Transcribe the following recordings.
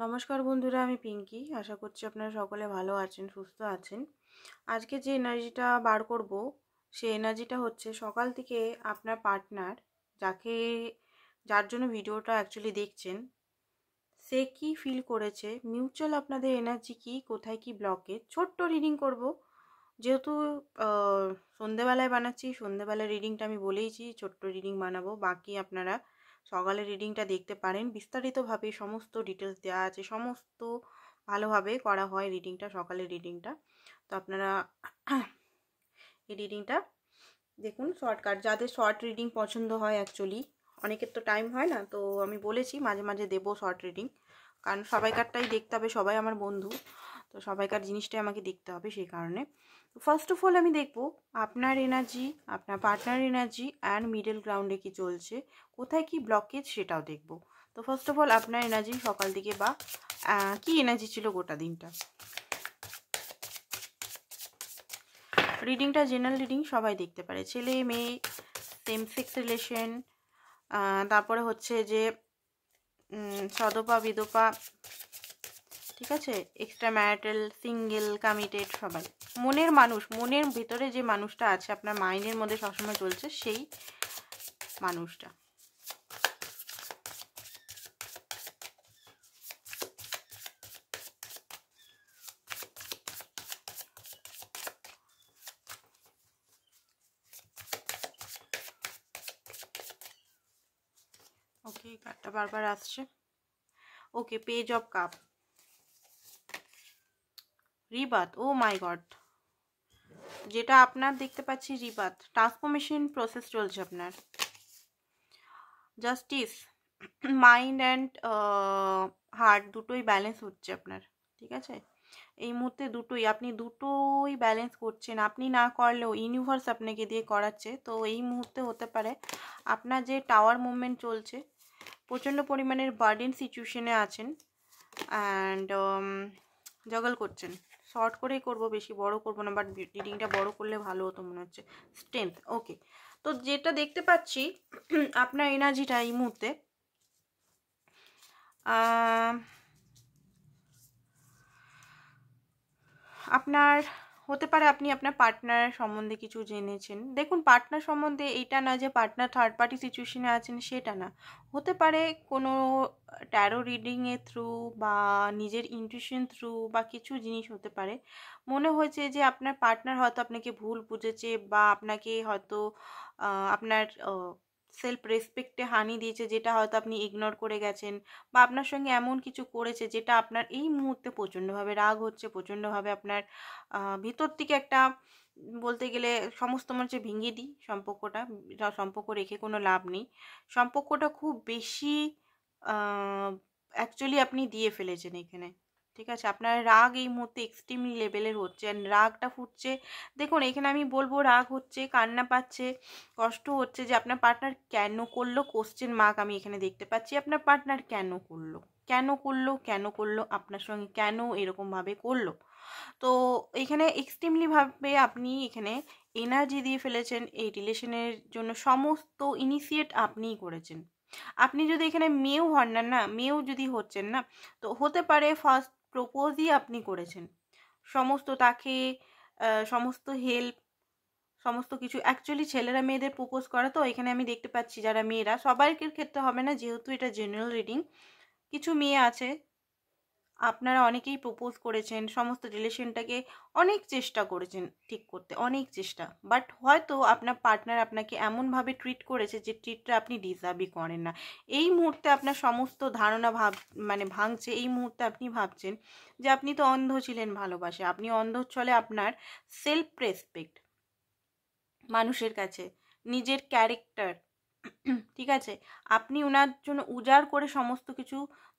নমস্কার বন্ধুরা, আমি পিঙ্কি। আশা করছি আপনারা সকলে ভালো আছেন, সুস্থ আছেন। আজকে যে এনার্জিটা বার করব, সেই এনার্জিটা হচ্ছে সকাল থেকে আপনার পার্টনার, যার জন্য ভিডিওটা অ্যাকচুয়ালি দেখছেন, সে কি ফিল করেছে, মিউচুয়াল আপনাদের এনার্জি কি, কোথায় কি ব্লকে, ছোট্ট রিডিং করব। যেহেতু সন্ধেবেলায় বানাচ্ছি, সন্ধেবেলায় রিডিংটা আমি বলেইছি ছোট্ট রিডিং বানাবো। বাকি আপনারা সকালে রিডিংটা দেখতে পারেন, বিস্তারিতভাবে সমস্ত ডিটেলস দেওয়া আছে, সমস্ত ভালোভাবে করা হয় রিডিংটা, সকালের রিডিংটা। তো আপনারা এই রিডিংটা দেখুন। শর্টকাট, যাদের শর্ট রিডিং পছন্দ হয়, অ্যাকচুয়ালি অনেকের তো টাইম হয় না, তো আমি বলেছি মাঝে মাঝে দেবো শর্ট রিডিং, কারণ সবাইকারটাই দেখতে হবে, সবাই আমার বন্ধু, তো সবাইকার জিনিসটাই আমাকে দেখতে হবে, সেই কারণে। ফার্স্ট অফ অল আমি দেখব আপনার এনার্জি, আপনার পার্টনার এনার্জি অ্যান্ড মিডল গ্রাউন্ডে কি চলছে, কোথায় কি ব্লকেজ, সেটাও দেখব। তো ফার্স্ট অফ অল আপনার এনার্জি সকাল থেকে বা কি এনার্জি ছিল গোটা দিনটা। রিডিংটা জেনারেল রিডিং, সবাই দেখতে পারে, ছেলে মেয়ে, সেম সেক্স রিলেশন, তারপরে হচ্ছে যে সদপা বিদপা, ঠিক আছে, এক্সট্রা ম্যারিটাল, সিঙ্গেল, কমিটেড, সবাই। মনের মানুষ, মনের ভিতরে যে মানুষটা আছে, আপনার মাইন্ডের মধ্যে সবসময় চলছে, সেই মানুষটা। ওকে, কার্ডটা বারবার আসছে। Okay, page of cup, rebirth, oh my God, যেটা আপনার দেখতে পাচ্ছি রিবার্থ, ট্রান্সফরমেশন প্রসেস চলছে আপনার। জাস্টিস, মাইন্ড অ্যান্ড হার্ট দুটোই ব্যালেন্স হচ্ছে আপনার, ঠিক আছে। এই মুহূর্তে আপনি দুটোই ব্যালেন্স করছেন, আপনি না করলেও ইউনিভার্স আপনাকে দিয়ে করাচ্ছে। তো এই মুহূর্তে হতে পারে আপনার যে টাওয়ার মুভমেন্ট চলছে, প্রচণ্ড পরিমাণের বার্ডেন সিচুয়েশনে আছেন, অ্যান্ড জগল করছেন। শর্ট করেই করব, বেশি বড় করব না, বাট রিডিংটা বড় করলে ভালো হতো মনে হচ্ছে। স্ট্রেংথ, ওকে। তো যেটা দেখতে পাচ্ছি আপনার এনার্জিটা এই মুহূর্তে, আপনার হতে পারে আপনি আপনার পার্টনার সম্বন্ধে কিছু জেনেছেন। দেখুন, পার্টনার সম্বন্ধে এটা না যে পার্টনার থার্ড পার্টি সিচুয়েশনে আছেন, সেটা না। হতে পারে কোনো ট্যারো রিডিংয়ের থ্রু বা নিজের ইনটিউশন থ্রু বা কিছু জিনিস হতে পারে। মনে হয়েছে যে আপনার পার্টনার হয়তো আপনাকে ভুল বুঝেছে, বা আপনাকে হয়তো আপনার সেলফ রেসপেক্টে হানি দিয়েছে, যেটা হয়তো আপনি ইগনোর করে গেছেন, বা আপনার সঙ্গে এমন কিছু করেছে যেটা আপনার এই মুহূর্তে প্রচণ্ডভাবে রাগ হচ্ছে, প্রচণ্ডভাবে আপনার ভিতর থেকে একটা, বলতে গেলে সমস্ত মানুষে ভেঙে দিই সম্পর্কটা, সম্পর্ক রেখে কোনো লাভ নেই। সম্পর্কটা খুব বেশি অ্যাকচুয়ালি আপনি দিয়ে ফেলেছেন এখানে, ঠিক আছে। আপনার রাগ এই মুহূর্তে এক্সট্রিম লেভেলের হচ্ছে, অ্যান্ড রাগটা ফুটছে। দেখুন, এখানে আমি বলবো রাগ হচ্ছে, কান্না পাচ্ছে, কষ্ট হচ্ছে, যে আপনার পার্টনার কেন করলো, কোশ্চেন মার্ক আমি এখানে দেখতে পাচ্ছি। আপনার পার্টনার কেন করলো, কেন করলো, কেন করলো, আপনার সঙ্গে কেন এরকমভাবে করলো। তো এখানে এক্সট্রিমলিভাবে আপনি এখানে এনার্জি দিয়ে ফেলেছেন, এই রিলেশনের জন্য সমস্ত ইনিশিয়েট আপনিই করেছেন। আপনি যদি এখানে মেয়েও হন না, মেয়েও যদি হচ্ছেন না, তো হতে পারে ফার্স্ট প্রপোজই আপনি করেছেন, সমস্ত তাকে সমস্ত হেল্প, সমস্ত কিছু। অ্যাকচুয়ালি ছেলেরা মেয়েদের প্রপোজ করে, তো এখানে আমি দেখতে পাচ্ছি যারা মেয়েরা, সবাইকের ক্ষেত্রে হবে না, যেহেতু এটা জেনারেল রিডিং। কিছু মেয়ে আছে, আপনারা অনেকেই প্রপোজ করেছেন, সমস্ত রিলেশনটাকে অনেক চেষ্টা করেছেন ঠিক করতে, অনেক চেষ্টা, বাট হয়তো আপনার পার্টনার আপনাকে এমনভাবে ট্রিট করেছে যে ট্রিটটা আপনি ডিজার্ভই করেন না। এই মুহূর্তে আপনার সমস্ত ধারণা ভাঙছে। এই মুহূর্তে আপনি ভাবছেন যে আপনি তো অন্ধ ছিলেন ভালোবাসে, আপনি অন্ধ ছলে আপনার সেলফ রেসপেক্ট, মানুষের কাছে নিজের ক্যারেক্টার, ঠিক আছে, আপনি ওনার জন্য উজাড় করে সমস্ত কিছু,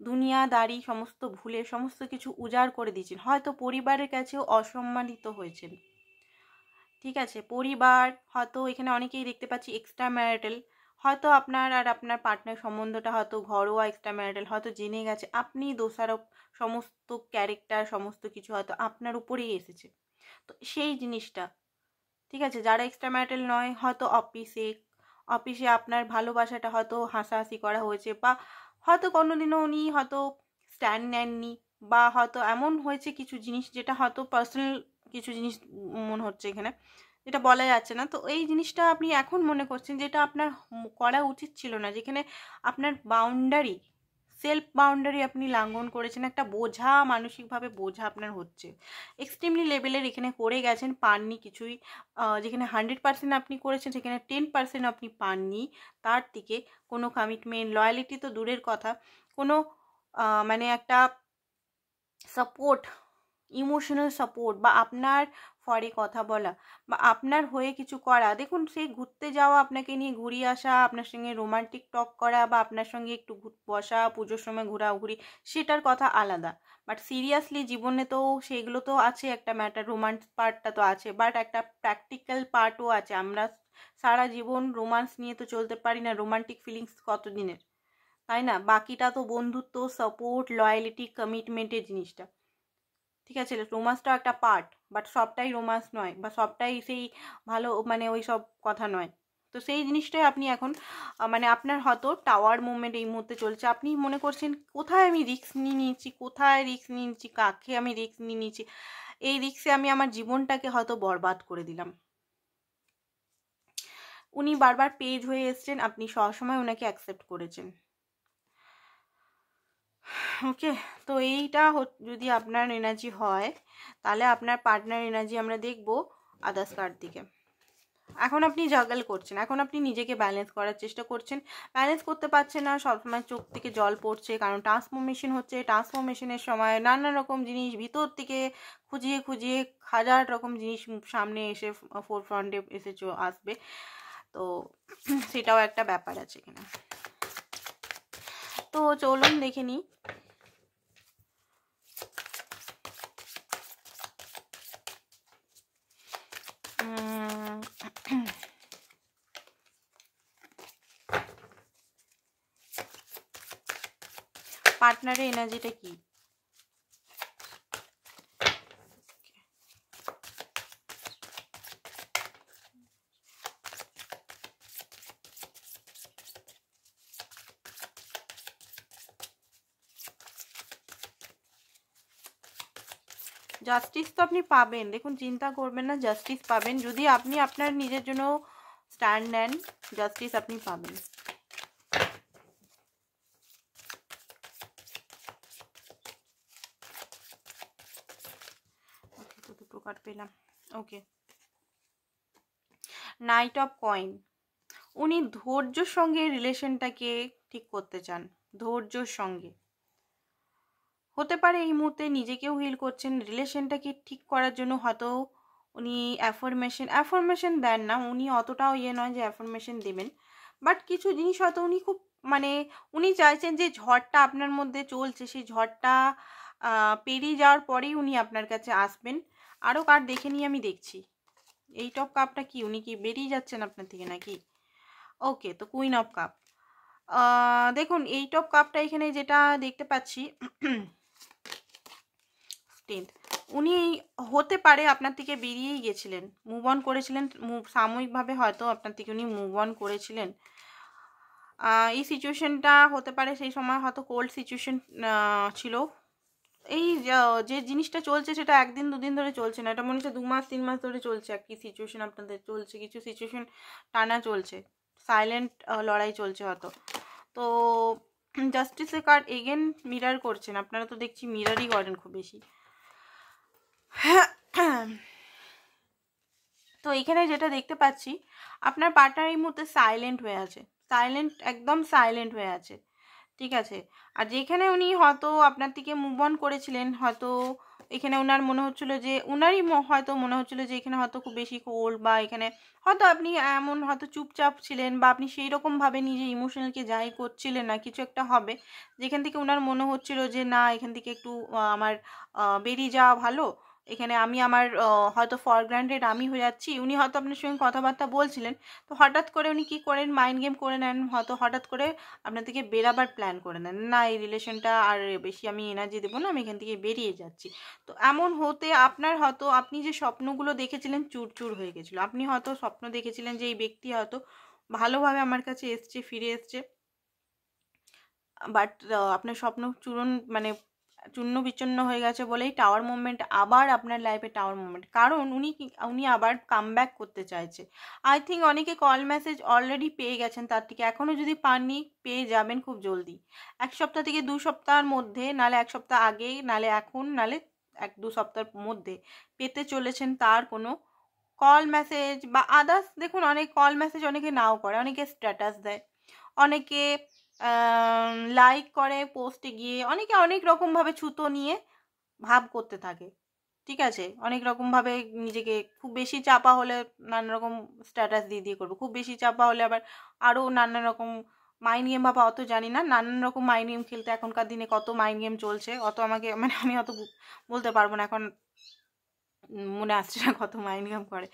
দুনিয়াদারি সমস্ত ভুলে সমস্ত কিছু উজাড় করে দিয়েছেন। হয়তো পরিবারের কাছেও অসম্মানিত হয়েছেন, ঠিক আছে। পরিবার, হয়তো এখানে অনেকেই দেখতে পাচ্ছি এক্সট্রা ম্যারিটাল, হয়তো আপনার আর আপনার পার্টনার সম্বন্ধটা হয়তো ঘরোয়া এক্সট্রা ম্যারিটাল, হয়তো জেনে গেছে, আপনি দোষারোপ, সমস্ত ক্যারেক্টার সমস্ত কিছু হয়তো আপনার উপরেই এসেছে। তো সেই জিনিসটা, ঠিক আছে, যারা এক্সট্রা ম্যারিটাল নয়, হয়তো অফিসে আপনার ভালোবাসাটা হয়তো হাসাহাসি করা হয়েছে, বা হয়তো কোনোদিনও উনি হয়তো স্ট্যান্ড নেননি, বা হয়তো এমন হয়েছে কিছু জিনিস যেটা হয়তো পার্সোনাল কিছু জিনিস মনে হচ্ছে এখানে, যেটা বলা যাচ্ছে না। তো এই জিনিসটা আপনি এখন মনে করছেন যেটা আপনার করা উচিত ছিল না, যেখানে আপনার বাউন্ডারি, সেলফ বাউন্ডারি আপনি লঙ্ঘন করেছেন, একটা বোঝা, মানসিকভাবে বোঝা আপনার হচ্ছে, এক্সট্রিমলি লেভেলের এখানে করে গেছেন, পাননি কিছুই। যেখানে 100% আপনি করেছেন সেখানে 10% আপনি পাননি। তার থেকে কোনো কমিটমেন্ট, লয়ালিটি তো দূরের কথা, কোনো মানে একটা সাপোর্ট, ইমোশনাল সাপোর্ট, বা আপনার ফরে কথা বলা, বা আপনার হয়ে কিছু করা। দেখুন, সেই ঘুরতে যাওয়া, আপনাকে নিয়ে ঘুরিয়ে আসা, আপনার সঙ্গে রোমান্টিক টক করা, বা আপনার সঙ্গে একটু বসা, পুজোর সময় ঘোরাঘুরি, সেটার কথা আলাদা। বাট সিরিয়াসলি জীবনে তো সেইগুলো তো আছে, একটা ম্যাটার, রোমান্স পার্টটা তো আছে, বাট একটা প্র্যাকটিক্যাল পার্টও আছে। আমরা সারা জীবন রোমান্স নিয়ে তো চলতে পারি না, রোমান্টিক ফিলিংস কতদিনের, তাই না? বাকিটা তো বন্ধুত্ব, সাপোর্ট, লয়ালিটি, কমিটমেন্টের জিনিসটা, ঠিক আছে? রোমান্সটাও একটা পার্ট, বাট সবটাই রোমান্স নয়, বা সবটাই সেই ভালো মানে ওই সব কথা নয়। তো সেই জিনিসটাই আপনি এখন মানে আপনার হয়তো টাওয়ার মুভমেন্ট এই মুহূর্তে চলছে। আপনি মনে করছেন কোথায় আমি রিস্ক নিয়ে নিয়েছি, কোথায় রিস্ক নিয়ে নিয়েছি, কাকে আমি রিস্ক নিয়ে নিয়েছি, এই রিস্কে আমি আমার জীবনটাকে হয়তো বরবাদ করে দিলাম। উনি বারবার পেজ হয়ে এসছেন, আপনি সবসময় ওনাকে অ্যাকসেপ্ট করেছেন। ওকে, তো এইটা যদি আপনার এনার্জি হয়, তাহলে আপনার পার্টনার এনার্জি আমরা দেখব আদার্স কার্ড দিকে। এখন আপনি জাগল করছেন, এখন আপনি নিজেকে ব্যালেন্স করার চেষ্টা করছেন, ব্যালেন্স করতে পারছেন না, সবসময় চোখ থেকে জল পড়ছে, কারণ ট্রান্সফরমেশন হচ্ছে। ট্রান্সফরমেশনের সময় নানা রকম জিনিস ভিতর থেকে খুঁজিয়ে খুঁজিয়ে হাজার রকম জিনিস সামনে এসে ফোর ফ্রন্টে এসে আসবে। তো সেটাও একটা ব্যাপার আছে এখানে। তো চলুন দেখে নিই। পার্টনারের এনার্জিটা কি? জাস্টিস তো আপনি পাবেন, দেখুন চিন্তা করবেন না, জাস্টিস পাবেন যদি আপনি আপনার নিজের জন্য স্ট্যান্ড নেন, জাস্টিস আপনি পাবেন। ওকে, তো দুটো কার্ড পেলাম। ওকে, নাইট অফ কয়েন। উনি ধৈর্যর সঙ্গে রিলেশনটাকে ঠিক করতে চান, ধৈর্যর সঙ্গে। হতে পারে এই মুহূর্তে নিজেকেও হিল করছেন, রিলেশনটাকে ঠিক করার জন্য হয়তো উনি অ্যাফার্মেশন দেন না, উনি অতটাও নয় যে অ্যাফার্মেশন দেবেন, বাট কিছু জিনিস হয়তো উনি খুব মানে উনি চাইছেন যে ঝড়টা আপনার মধ্যে চলছে, সেই ঝড়টা পেরিয়ে যাওয়ার পরেই উনি আপনার কাছে আসবেন। আরও কার্ড দেখে নিয়ে আমি দেখছি। এই টপ কাপটা কি, উনি কি বেরিয়ে যাচ্ছেন আপনার থেকে নাকি? ওকে, তো কুইন অফ কাপ। দেখুন এই টপ কাপটা এখানে যেটা দেখতে পাচ্ছি, উনি হতে পারে আপনার থেকে বেরিয়েই গেছিলেন, মুভ অন করেছিলেন, সাময়িকভাবে হয়তো আপনার থেকে উনি মুভ অন করেছিলেন। এই সিচুয়েশনটা হতে পারে সেই সময় হয়তো কোল্ড সিচুয়েশন ছিল। এই যে জিনিসটা চলছে সেটা একদিন দুদিন ধরে চলছে না, এটা মনে হচ্ছে 2 মাস 3 মাস ধরে চলছে। একই সিচুয়েশন আপনাদের চলছে, কিছু সিচুয়েশন টানা চলছে, সাইলেন্ট লড়াই চলছে হয়তো। তো জাস্টিসের কার্ড এগেন মিরার করছেন, আপনারা তো দেখছি মিরারই করেন খুব বেশি। তো এখানে যেটা দেখতে পাচ্ছি, আপনার পার্টনার এই মুহূর্তে সাইলেন্ট হয়ে আছে, সাইলেন্ট, একদম সাইলেন্ট হয়ে আছে, ঠিক আছে? আর যেখানে উনি হয়তো আপনার থেকে মুভ অন করেছিলেন, হয়তো এখানে ওনার মনে হচ্ছিলো যে ওনারই হয়তো মনে হচ্ছিলো যে এখানে হয়তো খুব বেশি কোল্ড, বা এখানে হয়তো আপনি এমন হয়তো চুপচাপ ছিলেন, বা আপনি সেই রকমভাবে নিজে ইমোশনালকে যাই করছিলেন না, কিছু একটা হবে যেখান থেকে ওনার মনে হচ্ছিলো যে না, এখান থেকে একটু আমার বেরিয়ে যাওয়া ভালো, এখানে আমি আমার হয়তো ফর গ্রান্টেড আমি হয়ে যাচ্ছি। উনি হয়তো আপনার সঙ্গে কথাবার্তা বলছিলেন, তো হঠাৎ করে উনি কী করেন, মাইন্ড গেম করে নেন, হয়তো হঠাৎ করে আপনার থেকে বেরাবার প্ল্যান করে নেন, না এই রিলেশনটা আর বেশি আমি এনার্জি দেবো না, আমি এখান থেকে বেরিয়ে যাচ্ছি। তো এমন হতে আপনার হয়তো আপনি যে স্বপ্নগুলো দেখেছিলেন চুরচুর হয়ে গেছিলো, আপনি হয়তো স্বপ্ন দেখেছিলেন যে এই ব্যক্তি হয়তো ভালোভাবে আমার কাছে ফিরে এসছে, বাট আপনার স্বপ্ন চূরণ মানে চূর্ণ বিচূর্ণ হয়ে গেছে বলেই টাওয়ার মুভমেন্ট, আবার আপনার লাইফে টাওয়ার মুভমেন্ট, কারণ উনি আবার কামব্যাক করতে চাইছে। আই থিঙ্ক অনেকে কল মেসেজ অলরেডি পেয়ে গেছেন, তার থেকে এখনও যদি পাননি পেয়ে যাবেন খুব জলদি, 1 সপ্তাহ থেকে 2 সপ্তাহের মধ্যে, নালে 1 সপ্তাহ আগেই, নালে এখন, নালে 1-2 সপ্তাহের মধ্যে পেতে চলেছেন তার কোনো কল মেসেজ বা আদার্স। দেখুন অনেক কল মেসেজ অনেকে নাও করে, অনেকে স্ট্যাটাস দেয়, অনেকে লাইক করে পোস্টে গিয়ে, অনেকে অনেক রকমভাবে ছুতো নিয়ে ভাব করতে থাকে, ঠিক আছে, অনেক রকমভাবে নিজেকে, খুব বেশি চাপা হলে নানা রকম স্ট্যাটাস দিয়ে দিয়ে করবো, খুব বেশি চাপা হলে আবার আরও নানা রকম মাইন্ড গেম, বাবা অত জানি না, নানান রকম মাইন্ড গেম খেলতে এখনকার দিনে কত মাইন্ড গেম চলছে, অত আমাকে মানে আমি অত বলতে পারবো না, এখন মনে আসছে না কত মাইন্ড গেম করে।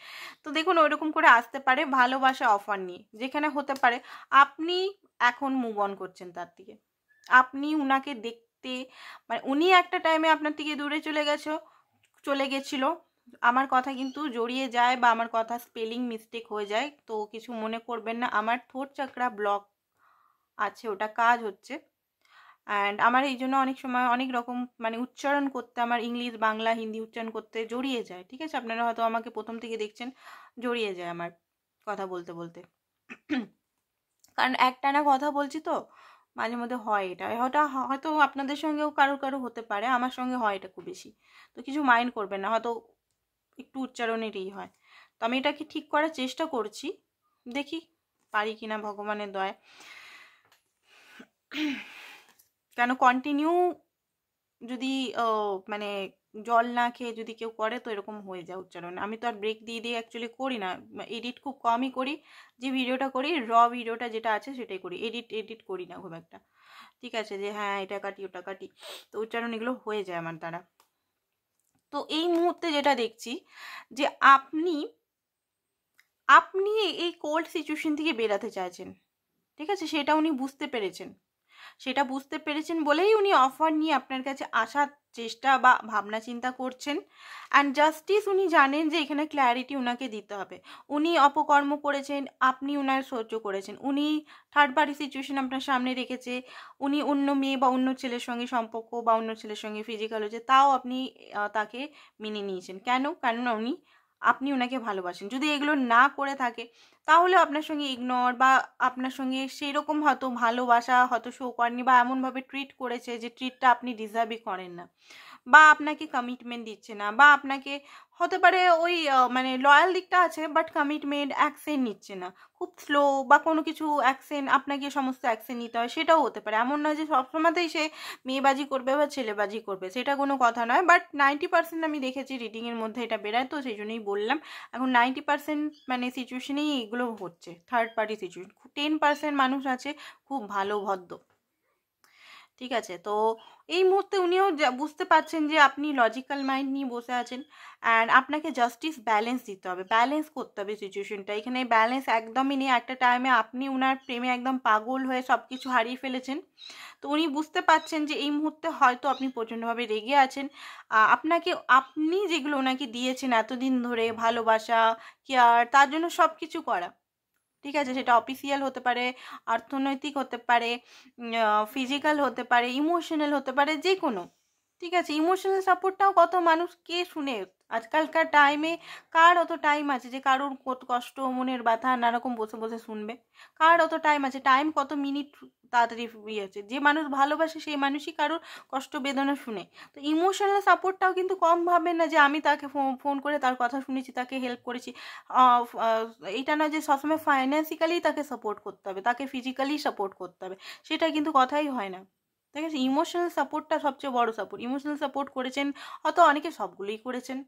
তো দেখুন ওইরকম করে আসতে পারে ভালোবাসা অফার নিয়ে, যেখানে হতে পারে আপনি এখন মুভ অন করছেন তার থেকে, আপনি উনাকে দেখতে, মানে উনি একটা টাইমে আপনার থেকে দূরে চলে গেছিল, আমার কথা কিন্তু জড়িয়ে যায় বা আমার কথা স্পেলিং মিস্টেক হয়ে যায়, তো কিছু মনে করবেন না, আমার থ্রোট চাকরা ব্লক আছে, ওটা কাজ হচ্ছে। অ্যান্ড আমার এই জন্য অনেক সময় অনেক রকম মানে উচ্চারণ করতে, আমার ইংলিশ বাংলা হিন্দি উচ্চারণ করতে জড়িয়ে যায়, ঠিক আছে, আপনারা হয়তো আমাকে প্রথম থেকে দেখছেন, জড়িয়ে যায় আমার কথা বলতে বলতে, কারণ একটানা কথা বলছি তো মাঝে মধ্যে হয় এটা, হয়তো আপনাদের সঙ্গেও কারো হতে পারে, আমার সঙ্গে হয় এটা খুব বেশি, তো কিছু মাইন্ড করবেন না, হয়তো একটু উচ্চারণেরই হয়। তো আমি এটাকে ঠিক করার চেষ্টা করছি, দেখি পারি কিনা ভগবানের দয়ায়। কেন কন্টিনিউ যদি মানে জল না খেয়ে যদি কেউ করে তো এরকম হয়ে যায় উচ্চারণ, আমি তো আর ব্রেক দিয়ে দিয়ে অ্যাকচুয়ালি করি না, এডিট খুব কমই করি, যে ভিডিওটা করি ভিডিওটা যেটা আছে সেটাই করি, এডিট করি না খুব একটা, ঠিক আছে, যে হ্যাঁ এটা কাটি ওটা কাটি, তো উচ্চারণ এগুলো হয়ে যায় আমার দ্বারা। তো এই মুহূর্তে যেটা দেখছি যে আপনি এই কোল্ড সিচুয়েশন থেকে বেরাতে চাইছেন, ঠিক আছে, সেটা বুঝতে পেরেছেন বলেই উনি অফার নিয়ে আপনার কাছে আসার চেষ্টা বা ভাবনা চিন্তা করছেন। অ্যান্ড জাস্টিস উনি জানেন যে এখানে ক্ল্যারিটি উনাকে দিতে হবে, উনি অপকর্ম করেছেন, আপনি উনার সহ্য করেছেন, উনি থার্ড পার্টি সিচুয়েশন আপনার সামনে রেখেছে, উনি অন্য মেয়ে বা অন্য ছেলের সঙ্গে সম্পর্ক বা অন্য ছেলের সঙ্গে ফিজিক্যাল হয়েছে, তাও আপনি তাকে মেনে নিয়েছেন, কেননা আপনি ওনাকে ভালোবাসেন। যদি এগুলো না করে থাকে তাহলে আপনার সঙ্গে ইগনোর বা আপনার সঙ্গে সেই রকম হয়তো ভালোবাসা হয়তো শো করেনি বা এমনভাবে ট্রিট করেছে যে ট্রিটটা আপনি ডিজার্ভই করেন না, বা আপনাকে কমিটমেন্ট দিচ্ছে না, বা আপনাকে হতে পারে ওই মানে লয়াল দিকটা আছে বাট কমিটমেন্ট অ্যাকশন নিচ্ছে না, খুব স্লো বা কোনো কিছু অ্যাকশন, আপনাকে সমস্ত অ্যাকশন নিতে হয়, সেটাও হতে পারে, এমন নয় যে সবসময়তেই সে মেয়েবাজি করবে বা ছেলেবাজি করবে, সেটা কোনো কথা নয়, বাট 90% আমি দেখেছি রিডিংয়ের মধ্যে এটা বেরায়, তো সেই জন্যই বললাম, এখন 90% মানে সিচুয়েশনেই এগুলো হচ্ছে, থার্ড পার্টি সিচুয়েশন, 10% মানুষ আছে খুব ভালো ভদ্র, ঠিক আছে। তো এই মুহূর্তে উনিও বুঝতে পারছেন যে আপনি লজিক্যাল মাইন্ড নিয়ে বসে আছেন, অ্যান্ড আপনাকে জাস্টিস ব্যালেন্স দিতে হবে, ব্যালেন্স করতে হবে সিচুয়েশনটা, এখানে ব্যালেন্স একদমই নেই, একটা টাইমে আপনি উনার প্রেমে একদম পাগল হয়ে সব কিছু হারিয়ে ফেলেছেন, তো উনি বুঝতে পারছেন যে এই মুহূর্তে হয়তো আপনি প্রচণ্ডভাবে রেগে আছেন, আপনি যেগুলো ওনাকে দিয়েছেন এতদিন ধরে ভালোবাসা, কেয়ার, তার জন্য সব কিছু করা, ঠিক আছে, সেটা অফিসিয়াল হতে পারে, অর্থনৈতিক হতে পারে, ফিজিক্যাল হতে পারে, ইমোশনাল হতে পারে, যে কোনো, ঠিক আছে, ইমোশনাল সাপোর্টটাও কত মানুষ কে শুনে, আজকালকার টাইমে কার অত টাইম আছে যে কারোর কষ্ট মনের ব্যথা নানারকম বসে বসে শুনবে, কার অত টাইম আছে, টাইম কত মিনিট তাড়াতাড়ি আছে, যে মানুষ ভালোবাসে সেই মানুষই কারোর কষ্ট বেদনা শুনে, তো ইমোশনাল সাপোর্টটাও কিন্তু কম ভাববেন না যে আমি তাকে ফোন করে তার কথা শুনেছি, তাকে হেল্প করেছি, এইটা না যে সবসময় ফাইন্যান্সিক্যালি তাকে সাপোর্ট করতে হবে, তাকে ফিজিক্যালি সাপোর্ট করতে হবে, সেটা কিন্তু কথাই হয় না, ঠিক আছে, ইমোশনাল সাপোর্টটা সবচেয়ে বড় সাপোর্ট, ইমোশনাল সাপোর্ট করেছেন হয়তো অনেকে সবগুলোই করেছেন,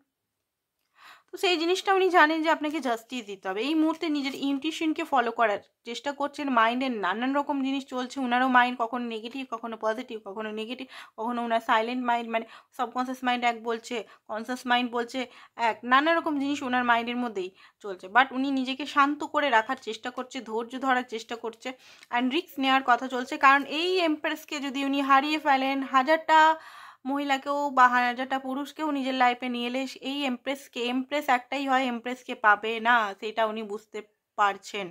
তো সেই জিনিসটা উনি জানেন যে আপনাকে জাস্টিস দিতে হবে, এই মুহূর্তে নিজের ইনটিউশনকে ফলো করার চেষ্টা করছেন, মাইন্ডের নানান রকম জিনিস চলছে, ওনারও মাইন্ড কখনো নেগেটিভ কখনো পজিটিভ, কখনো নেগেটিভ, কখনো ওনার সাইলেন্ট মাইন্ড মানে সাবকনসিয়াস মাইন্ড এক বলছে, কনসিয়াস মাইন্ড বলছে এক, নানা রকম জিনিস ওনার মাইন্ডের মধ্যেই চলছে, বাট উনি নিজেকে শান্ত করে রাখার চেষ্টা করছে, ধৈর্য ধরার চেষ্টা করছে, অ্যান্ড রিস্ক নেওয়ার কথা চলছে, কারণ এই এমপ্রেসকে যদি উনি হারিয়ে ফেলেন, হাজারটা মহিলাকেও বা হাজারটা পুরুষকেও নিজের লাইফে নিয়ে এলে এই এমপ্রেস একটাই হয়, এমপ্রেসকে পাবে না, সেটা উনি বুঝতে পারছেন,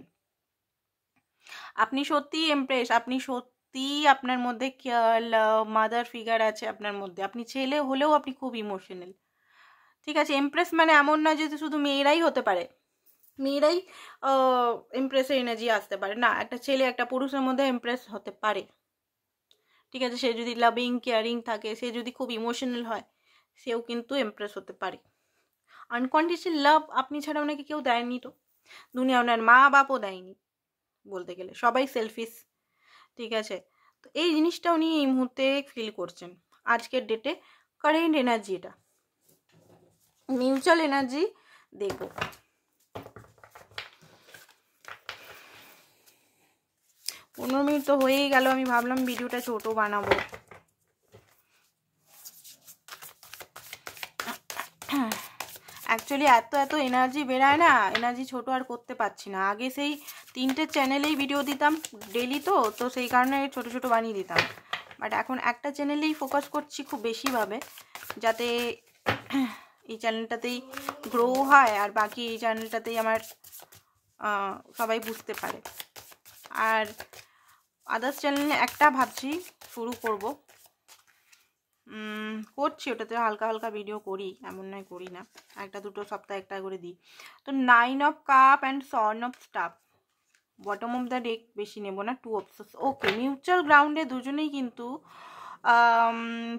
আপনি সত্যিই এমপ্রেস, আপনি সত্যি আপনার মধ্যে মাদার ফিগার আছে আপনার মধ্যে, আপনি ছেলে হলেও আপনি খুব ইমোশনাল। ঠিক আছে, এমপ্রেস মানে এমন নয় যে শুধু মেয়েরাই হতে পারে, মেয়েরাই ইমপ্রেসের এনার্জি আসতে পারে না, একটা ছেলে একটা পুরুষের মধ্যে ইমপ্রেস হতে পারে। ঠিক আছে, সে যদি লাভিং কেয়ারিং থাকে, সে যদি খুব ইমোশনাল হয়, সেও কিন্তু ইমপ্রেস হতে পারে। আনকন্ডিশনাল লাভ আপনি ছাড়া ওনাকে কেউ দেয়নি, তো দুনিয়া ওনার মা বাপও দেয়নি বলতে গেলে, সবাই সেলফিশ। ঠিক আছে, তো এই জিনিসটা উনি এই মুহূর্তে ফিল করছেন আজকের ডেটে। কারেন্ট এনার্জি, এটা মিউচুয়াল এনার্জি দেখব। 15 মিনিট তো হয়েই গেল, আমি ভাবলাম ভিডিওটা ছোট বানাবো। অ্যাকচুয়ালি এত এনার্জি বেরায় না, এনার্জি ছোট আর করতে পারছি না। আগে সেই 3টে চ্যানেলেই ভিডিও দিতাম ডেলি, তো সেই কারণে ছোট ছোট বানিয়ে দিতাম। বাট এখন একটা চ্যানেলেই ফোকাস করছি খুব বেশিভাবে, যাতে এই চ্যানেলটাতেই গ্রো হয় আর বাকি এই চ্যানেলটাতেই আমার সবাই বুঝতে পারে। আর আদার্স চ্যানেলে একটা ভাবছি শুরু করব, করছি, ওটাতে হালকা হালকা ভিডিও করি, এমন নয় করি না, একটা দুটো সপ্তাহে একটা করে দিই। তো 9 অফ কাপ অ্যান্ড সর্ন of staff, bottom of the deck বেশি নেব না, 2 অফ সোর্স। ওকে, মিউচুয়াল গ্রাউন্ডে দুজনেই কিন্তু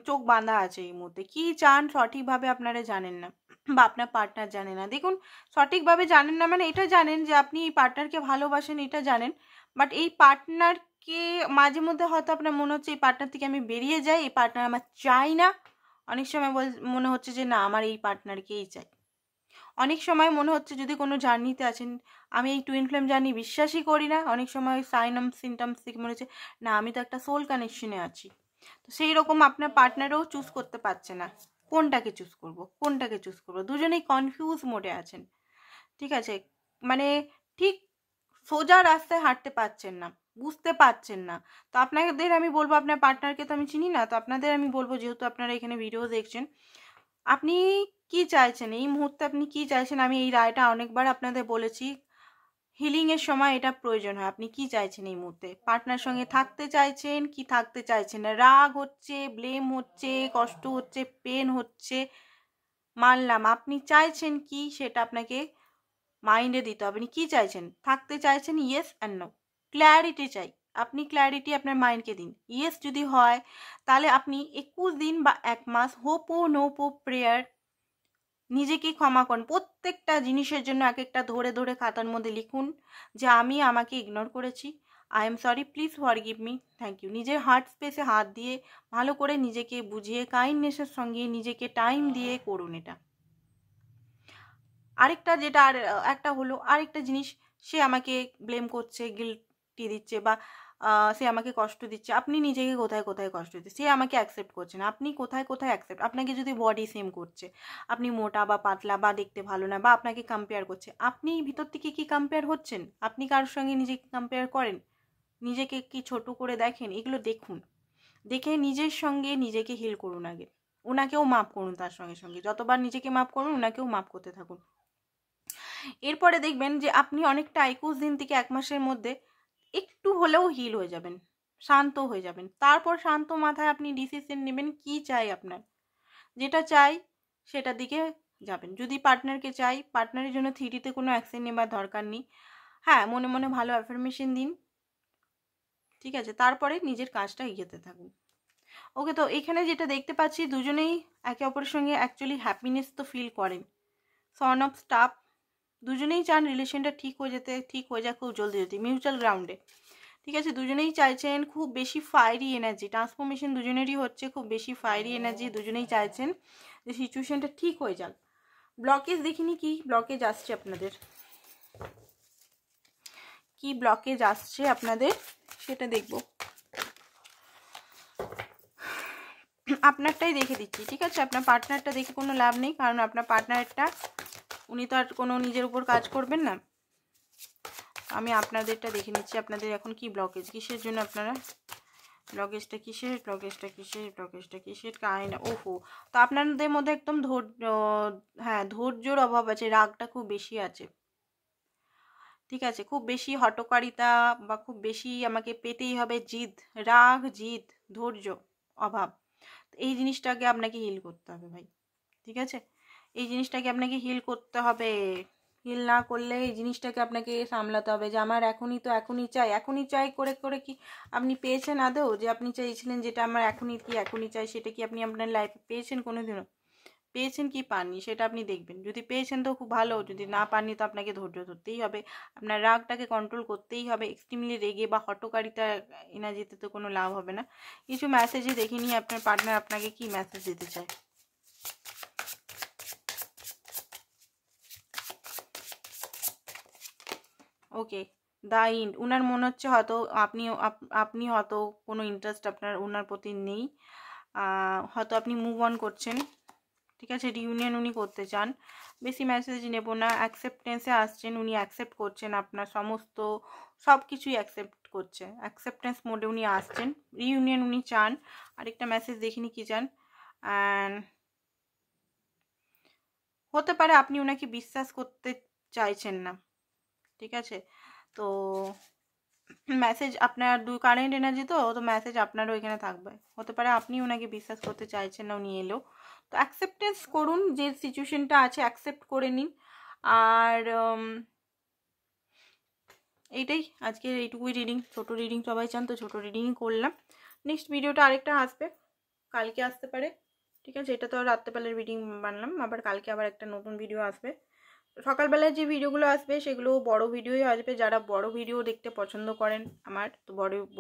চোখ বাঁধা আছে এই মুহূর্তে। কী চান সঠিকভাবে আপনারা জানেন না, বা আপনার পার্টনার জানে না। দেখুন, সঠিকভাবে জানেন না মানে এটা জানেন যে আপনি এই পার্টনারকে ভালোবাসেন, এটা জানেন, বাট এই পার্টনারকে মাঝে মধ্যে হয়তো আপনার মনে হচ্ছে এই পার্টনার থেকে আমি বেরিয়ে যাই, এই পার্টনার আমার চাই না। অনেক সময় মনে হচ্ছে যে না, আমার এই পার্টনারকেই চাই। অনেক সময় মনে হচ্ছে যদি কোনো জার্নিতে আছেন, আমি এই টুইন ফ্লেম জার্নি বিশ্বাসই করি না। অনেক সময় সাইনমস সিমটমস থেকে মনে হচ্ছে না, আমি তো একটা সোল কানেকশনে আছি। তো সেই রকম আপনার পার্টনারও চুজ করতে পারছে না, কোনটাকে চুজ করব, কোনটাকে চুজ করব, দুজনেই কনফিউজ মোডে আছেন। ঠিক আছে, মানে ঠিক সোজা রাস্তায় হাঁটতে পারছেন না, বুঝতে পারছেন না। তো আপনাদের আমি বলবো, আপনার পার্টনারকে তো আমি চিনি না, তো আপনাদের আমি বলবো, যেহেতু আপনারা এখানে ভিডিও দেখছেন, আপনি কি চাইছেন এই মুহূর্তে, আপনি কি চাইছেন? আমি এই রায়টা অনেকবার আপনাদের বলেছি, হিলিংয়ের সময় এটা প্রয়োজন হয়। আপনি কি চাইছেন এই মুহূর্তে? পার্টনার সঙ্গে থাকতে চাইছেন কি থাকতে চাইছেন না? রাগ হচ্ছে, ব্লেম হচ্ছে, কষ্ট হচ্ছে, পেন হচ্ছে, মানলাম। আপনি চাইছেন কি সেটা আপনাকে মাইন্ডে দিতে হবে। আপনি কি চাইছেন? থাকতে চাইছেন, ইয়েস অ্যান্ড নো, ক্ল্যারিটি চাই। আপনি ক্ল্যারিটি আপনার মাইন্ডকে দিন। ইয়েস যদি হয়, তাহলে আপনি 21 দিন বা 1 মাস হোপ ও নোপ ও প্রেয়ার, নিজেকে ক্ষমা করুন। প্রত্যেকটা জিনিসের জন্য এক একটা ধরে ধরে খাতার মধ্যে লিখুন যে আমি আমাকে ইগনোর করেছি, I am sorry, please forgive me, thank you. নিজের হার্ট স্পেসে হাত দিয়ে ভালো করে নিজেকে বুঝিয়ে কাইন্ডনেসের সঙ্গে নিজেকে টাইম দিয়ে করুন এটা। আরেকটা যেটা আর একটা হলো, আরেকটা জিনিস, সে আমাকে ব্লেম করছে, গিল্টি দিচ্ছে, বা সে আমাকে কষ্ট দিচ্ছে। আপনি নিজেকে কোথায় কোথায় কষ্ট দিচ্ছে? সে আমাকে অ্যাকসেপ্ট করছে না, আপনি কোথায় কোথায় অ্যাকসেপ্ট? আপনাকে যদি বডি সেম করছে, আপনি মোটা বা পাতলা বা দেখতে ভালো না, বা আপনাকে কম্পেয়ার করছে, আপনি ভিতর থেকে কি কম্পেয়ার হচ্ছেন? আপনি কারোর সঙ্গে নিজেকে কম্পেয়ার করেন? নিজেকে কি ছোট করে দেখেন? এগুলো দেখুন, দেখে নিজের সঙ্গে নিজেকে হিল করুন আগে। ওনাকেও মাপ করুন, তার সঙ্গে সঙ্গে যতবার নিজেকে মাপ করুন, ওনাকেও মাপ করতে থাকুন। এরপরে দেখবেন যে আপনি অনেকটা 21 দিন থেকে 1 মাসের মধ্যে একটু হলেও হিল হয়ে যাবেন, শান্ত হয়ে যাবেন। তারপর শান্ত মাথায় আপনি ডিসিশন নেবেন কি চাই আপনার। যেটা চাই সেটার দিকে যাবেন। যদি পার্টনারকে চাই, পার্টনারের জন্য থিওরিতে কোনো অ্যাকশন নেবার দরকার নেই। হ্যাঁ, মনে মনে ভালো অ্যাফার্মেশন দিন, ঠিক আছে? তারপরে নিজের কাজটা এগোতে থাকুন। ওকে, তো এখানে যেটা দেখতে পাচ্ছি, দুজনেই একে অপরের সঙ্গে অ্যাকচুয়ালি হ্যাপিনেস তো ফিল করেন। সন অফ স্টাফ, দুজনেই চান রিলেশনটা ঠিক হয়ে যাক খুব জলদি মিউচুয়াল গ্রাউন্ডে। ঠিক আছে, দুজনেই চাইছেন খুব বেশি ফায়ারি এনার্জি, ট্রান্সফরমেশন দুজনেরই হচ্ছে, খুব বেশি ফায়ারি এনার্জি, দুজনেই চাইছেন যে সিচুয়েশনটা ঠিক হয়ে যাক। ব্লকেজ দেখিনি, কি ব্লকেজ আসছে আপনাদের, কি ব্লকেজ আসছে আপনাদের সেটা দেখব। আপনারটাই দেখে দিচ্ছি, ঠিক আছে? আপনার পার্টনারটা দেখে কোনো লাভ নেই, কারণ আপনার পার্টনারটা উনি তো আর কোনো নিজের উপর কাজ করবেন না। আমি আপনাদেরটা দেখে নিচ্ছি, আপনাদের এখন কি ব্লকেজ, কিসের জন্য আপনারা ব্লকেজটা কিসের কাহিনী। ওহো, তো আপনাদের মধ্যে একদম ধৈর্যর অভাব আছে, রাগটা খুব বেশি আছে। ঠিক আছে, খুব বেশি হটকারিতা বা খুব বেশি আমাকে পেতেই হবে, জিদ, রাগ, জিদ, ধৈর্য অভাব, এই জিনিসটাকে আপনাকে হিল করতে হবে ভাই। ঠিক আছে, এই জিনিসটাকে আপনাকে হিল করতে হবে। হিল না করলে এই জিনিসটাকে আপনাকে সামলাতে হবে যে আমার এখনই তো এখনই চাই, এখনই চাই করে করে কি আপনি পেয়েছেন আদৌ? যে আপনি চাইছিলেন যেটা আমার এখনই কি এখনই চাই, সেটা কি আপনি আপনার লাইফে পেয়েছেন কোনোদিনও? পেয়েছেন কি পাননি সেটা আপনি দেখবেন। যদি পেয়েছেন তো খুব ভালো, যদি না পাননি তো আপনাকে ধৈর্য ধরতেই হবে, আপনার রাগটাকে কন্ট্রোল করতেই হবে। এক্সট্রিমলি রেগে বা হটকারিতা এনার্জিতে তো কোনো লাভ হবে না। কিছু মেসেজে দেখে নিয়ে আপনার পার্টনার আপনাকে কি মেসেজ দিতে চায়। ওকে, দ্য ইন্ড। উনার মনে হচ্ছে হয়তো আপনি হয়তো কোনো ইন্টারেস্ট আপনার ওনার প্রতি নেই, হয়তো আপনি মুভ অন করছেন। ঠিক আছে, রিউনিয়ন উনি করতে চান। বেশি মেসেজ নেব না, অ্যাকসেপ্টেন্সে আসছেন, উনি অ্যাকসেপ্ট করছেন আপনার সমস্ত সব কিছুই অ্যাকসেপ্ট করছে, অ্যাকসেপ্টেন্স মোডে উনি আসছেন, রিউনিয়ন উনি চান। আরেকটা মেসেজ দেখিনি কি চান। অ্যান্ড হতে পারে আপনি ওনাকে বিশ্বাস করতে চাইছেন না। ঠিক আছে, তো মেসেজ আপনার কারেন্ট এনার্জি তো মেসেজ আপনারও এখানে থাকবে। হতে পারে আপনি ওনাকে বিশ্বাস করতে চাইছেন না, উনি এলো। তো অ্যাকসেপ্টেন্স করুন, যে সিচুয়েশনটা আছে অ্যাকসেপ্ট করে নিন। আর এইটাই আজকের এইটুকুই রিডিং, ছোটো রিডিং, সবাই চান তো ছোটো রিডিংই করলাম। নেক্সট ভিডিওটা আরেকটা আসবে, কালকে আসতে পারে। ঠিক আছে, এটা তো রাত্রেবেলার রিডিং বানালাম, আবার কালকে আবার একটা নতুন ভিডিও আসবে। সকালবেলায় যে ভিডিওগুলো আসবে সেগুলো বড় ভিডিওই আসবে। যারা বড় ভিডিও দেখতে পছন্দ করেন আমার, তো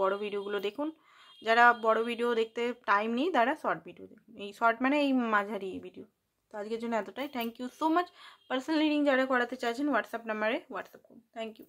বড় ভিডিওগুলো দেখুন। যারা বড় ভিডিও দেখতে টাইম নেই তারা শর্ট ভিডিও দেখুন। এই শর্ট মানে এই মাঝারি ভিডিও। তো আজকের জন্য এতটাই। Thank you so much. Personal reading যারা করাতে চাইছেন হোয়াটসঅ্যাপ নাম্বারে হোয়াটসঅ্যাপ করুন। Thank you.